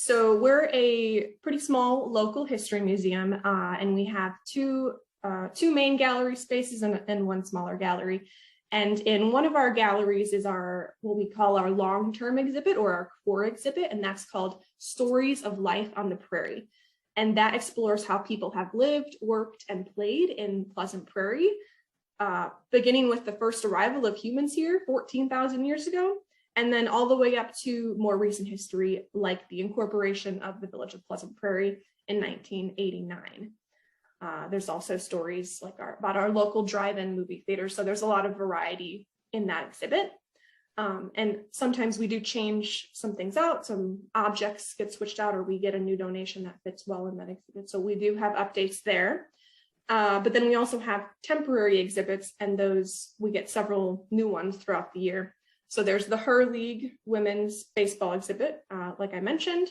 So we're a pretty small local history museum, and we have two main gallery spaces and one smaller gallery. And in one of our galleries is what we call our long-term exhibit or our core exhibit, and that's called Stories of Life on the Prairie. And that explores how people have lived, worked, and played in Pleasant Prairie, beginning with the first arrival of humans here 14,000 years ago, and then all the way up to more recent history, like the incorporation of the village of Pleasant Prairie in 1989. There's also stories like about our local drive-in movie theater, so there's a lot of variety in that exhibit. And sometimes we do change some things out, some objects get switched out, or we get a new donation that fits well in that exhibit. So we do have updates there. But then we also have temporary exhibits, and those we get several new ones throughout the year. So there's the Her League women's baseball exhibit, like I mentioned.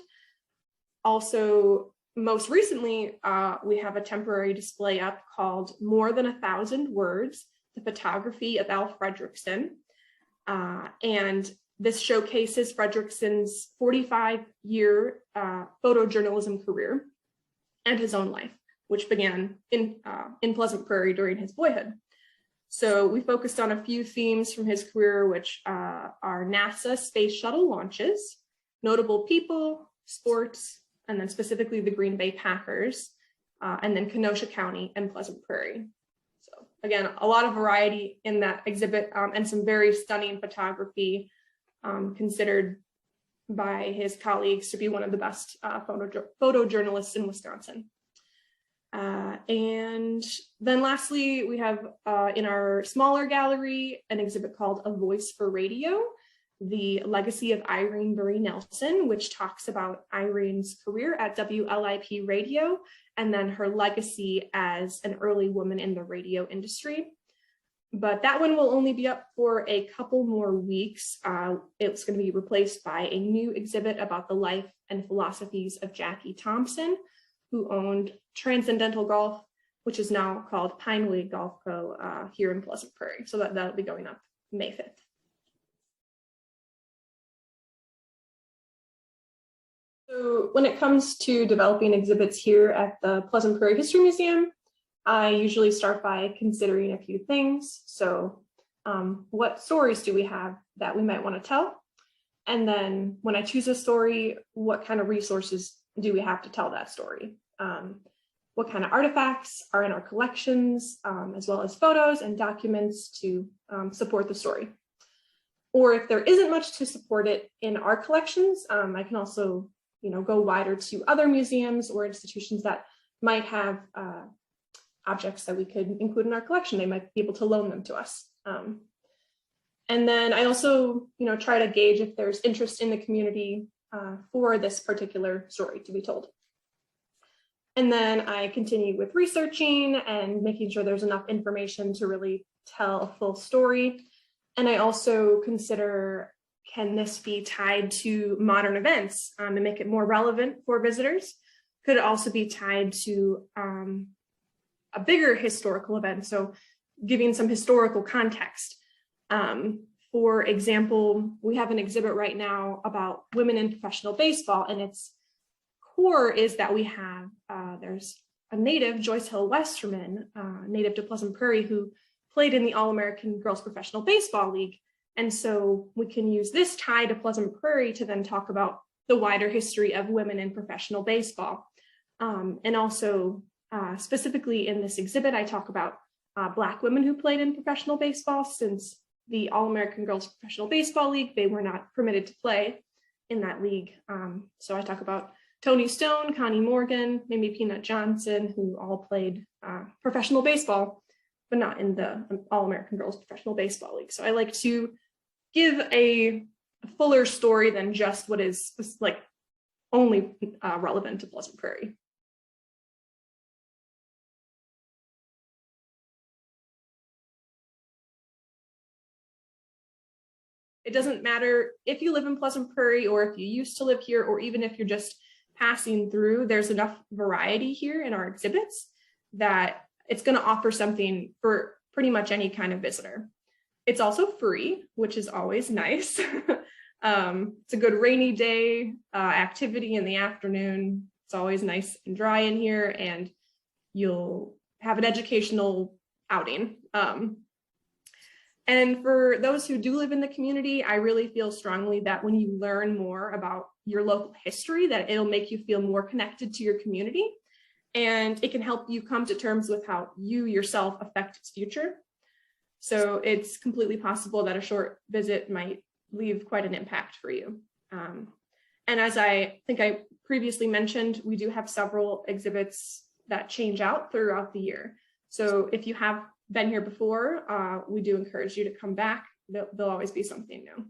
Also, most recently, we have a temporary display up called More Than 1,000 Words, the photography of Al Fredrickson. And this showcases Fredrickson's 45-year photojournalism career and his own life, which began in Pleasant Prairie during his boyhood. So we focused on a few themes from his career, which are NASA space shuttle launches, notable people, sports, and then specifically the Green Bay Packers, and then Kenosha County and Pleasant Prairie. So again, a lot of variety in that exhibit, and some very stunning photography, considered by his colleagues to be one of the best photojournalists in Wisconsin. And then lastly, we have in our smaller gallery an exhibit called A Voice for Radio, the legacy of Irene Marie Nelson, which talks about Irene's career at WLIP Radio and then her legacy as an early woman in the radio industry. But that one will only be up for a couple more weeks. It's going to be replaced by a new exhibit about the life and philosophies of Jackie Thompson, who owned Transcendental Golf, which is now called Pineway Golf Co. Here in Pleasant Prairie. So that'll be going up May 5th. So when it comes to developing exhibits here at the Pleasant Prairie History Museum, I usually start by considering a few things. So what stories do we have that we might want to tell? And then when I choose a story, what kind of resources do we have to tell that story? What kind of artifacts are in our collections, as well as photos and documents to support the story? Or if there isn't much to support it in our collections, I can also go wider to other museums or institutions that might have objects that we could include in our collection. They might be able to loan them to us. And then I also, try to gauge if there's interest in the community for this particular story to be told. And then I continue with researching and making sure there's enough information to really tell a full story. And I also consider, can this be tied to modern events and make it more relevant for visitors? Could it also be tied to a bigger historical event? So giving some historical context. For example, we have an exhibit right now about women in professional baseball, and its core is that we have, there's a native, Joyce Hill Westerman, native to Pleasant Prairie, who played in the All-American Girls Professional Baseball League. And so we can use this tie to Pleasant Prairie to then talk about the wider history of women in professional baseball. And also specifically in this exhibit, I talk about Black women who played in professional baseball. Since the All-American Girls Professional Baseball League, they were not permitted to play in that league. So I talk about Toni Stone, Connie Morgan, Mamie Peanut Johnson, who all played professional baseball, but not in the All-American Girls Professional Baseball League. So I like to give a fuller story than just what is like only relevant to Pleasant Prairie. It doesn't matter if you live in Pleasant Prairie or if you used to live here, or even if you're just passing through, there's enough variety here in our exhibits that it's going to offer something for pretty much any kind of visitor. It's also free, which is always nice. It's a good rainy day activity in the afternoon. It's always nice and dry in here, and you'll have an educational outing. And for those who do live in the community, I really feel strongly that when you learn more about your local history, that it'll make you feel more connected to your community, and it can help you come to terms with how you yourself affect its future. So it's completely possible that a short visit might leave quite an impact for you. And as I think I previously mentioned, we do have several exhibits that change out throughout the year. So if you have been here before, we do encourage you to come back. There'll always be something new.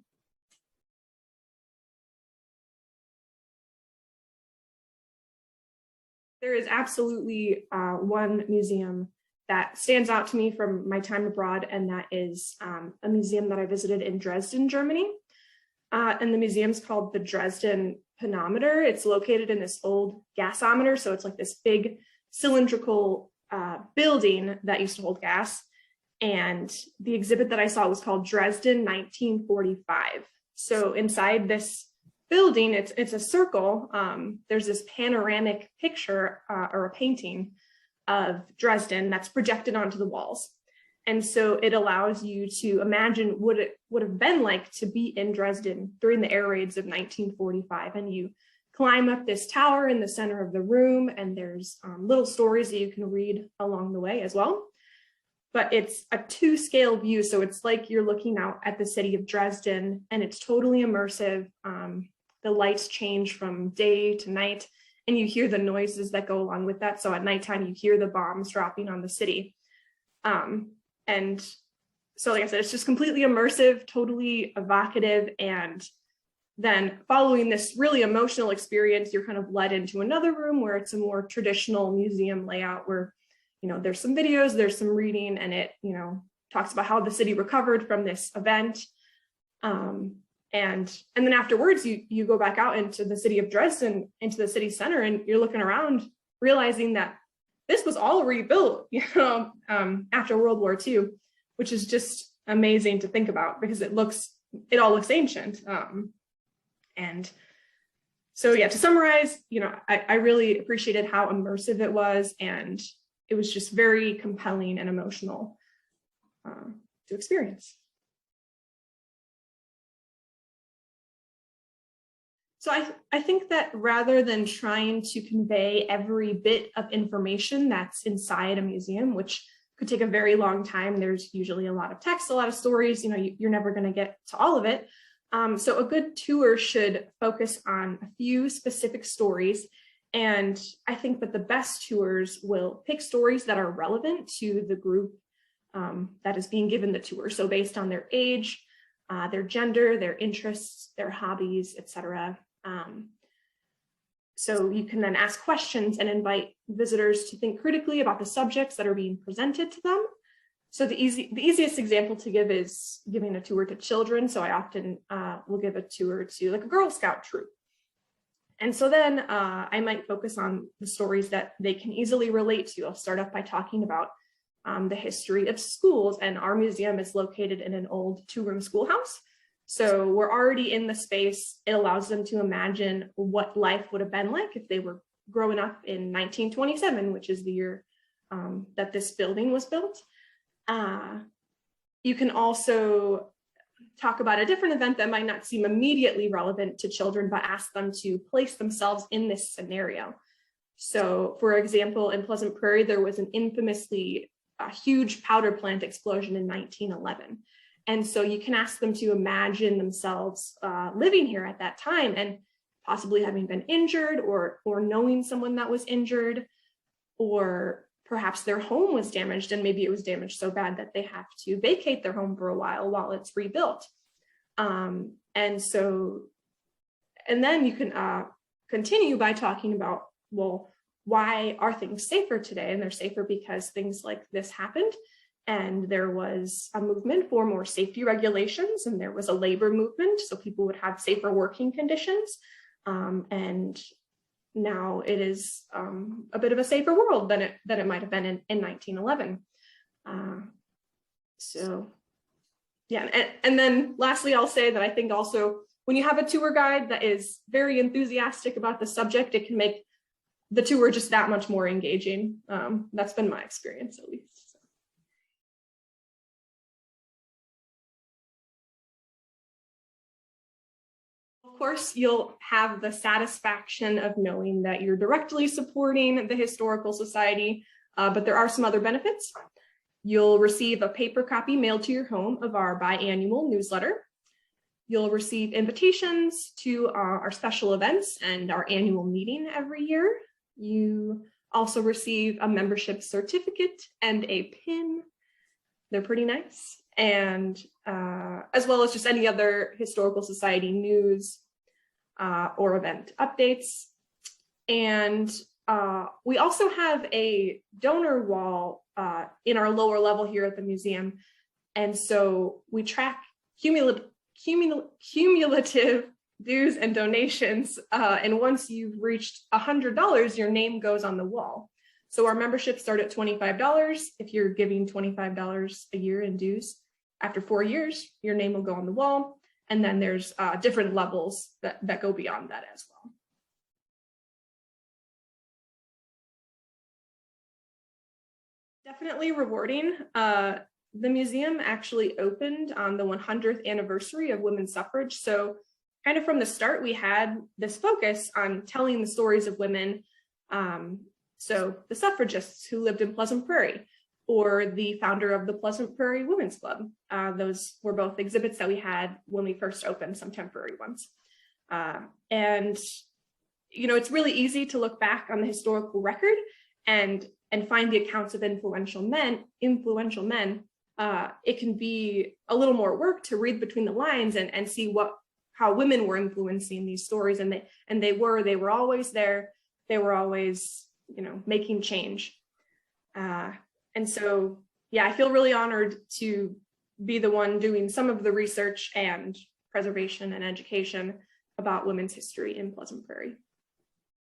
There is absolutely one museum that stands out to me from my time abroad, and that is a museum that I visited in Dresden, Germany. And the museum's called the Dresden Panometer. It's located in this old gasometer, so it's like this big cylindrical building that used to hold gas. And the exhibit that I saw was called Dresden 1945. So inside this building, it's a circle. There's this panoramic picture or a painting of Dresden that's projected onto the walls. And so it allows you to imagine what it would have been like to be in Dresden during the air raids of 1945. And you climb up this tower in the center of the room, and there's little stories that you can read along the way as well. But it's a 2-scale view, so it's like you're looking out at the city of Dresden, and it's totally immersive. The lights change from day to night, and you hear the noises that go along with that. So at nighttime, you hear the bombs dropping on the city. And so, like I said, it's just completely immersive, totally evocative. And then following this really emotional experience, you're kind of led into another room where it's a more traditional museum layout where, there's some videos, there's some reading, and it, talks about how the city recovered from this event. And then afterwards, you go back out into the city of Dresden, into the city center, and you're looking around, realizing that this was all rebuilt, after World War II, which is just amazing to think about because it all looks ancient. And so, yeah, to summarize, I really appreciated how immersive it was, and it was just very compelling and emotional to experience. So I think that rather than trying to convey every bit of information that's inside a museum, which could take a very long time, there's usually a lot of text, a lot of stories, you're never going to get to all of it. So a good tour should focus on a few specific stories. And I think that the best tours will pick stories that are relevant to the group that is being given the tour. So based on their age, their gender, their interests, their hobbies, etc. So you can then ask questions and invite visitors to think critically about the subjects that are being presented to them. So the easiest example to give is giving a tour to children. So I often will give a tour to like a Girl Scout troop. And so then I might focus on the stories that they can easily relate to. I'll start off by talking about the history of schools, and our museum is located in an old 2-room schoolhouse. So we're already in the space. It allows them to imagine what life would have been like if they were growing up in 1927, which is the year that this building was built. You can also talk about a different event that might not seem immediately relevant to children, but ask them to place themselves in this scenario. So for example, in Pleasant Prairie, there was an infamously huge powder plant explosion in 1911. And so you can ask them to imagine themselves living here at that time and possibly having been injured or knowing someone that was injured, or perhaps their home was damaged and maybe it was damaged so bad that they have to vacate their home for a while it's rebuilt. And then you can continue by talking about, well, why are things safer today? And they're safer because things like this happened. And there was a movement for more safety regulations, and there was a labor movement, so people would have safer working conditions. And now it is a bit of a safer world than it might have been in 1911. So yeah, and then lastly, I'll say that I think also when you have a tour guide that is very enthusiastic about the subject, it can make the tour just that much more engaging. That's been my experience, at least. Of course, you'll have the satisfaction of knowing that you're directly supporting the Historical Society, but there are some other benefits. You'll receive a paper copy mailed to your home of our biannual newsletter. You'll receive invitations to our special events and our annual meeting every year. You also receive a membership certificate and a pin. They're pretty nice. And as well as just any other Historical Society news or event updates. And we also have a donor wall in our lower level here at the museum. And so we track cumulative dues and donations. And once you've reached $100, your name goes on the wall. So our memberships start at $25 if you're giving $25 a year in dues. After 4 years, your name will go on the wall. And then there's different levels that go beyond that as well. Definitely rewarding. The museum actually opened on the 100th anniversary of women's suffrage. So kind of from the start, we had this focus on telling the stories of women. So the suffragists who lived in Pleasant Prairie, or the founder of the Pleasant Prairie Women's Club. Those were both exhibits that we had when we first opened, some temporary ones. And, you know, it's really easy to look back on the historical record and find the accounts of influential men. It can be a little more work to read between the lines and see how women were influencing these stories. And they were always there. They were always, you know, making change. And so, yeah, I feel really honored to be the one doing some of the research and preservation and education about women's history in Pleasant Prairie.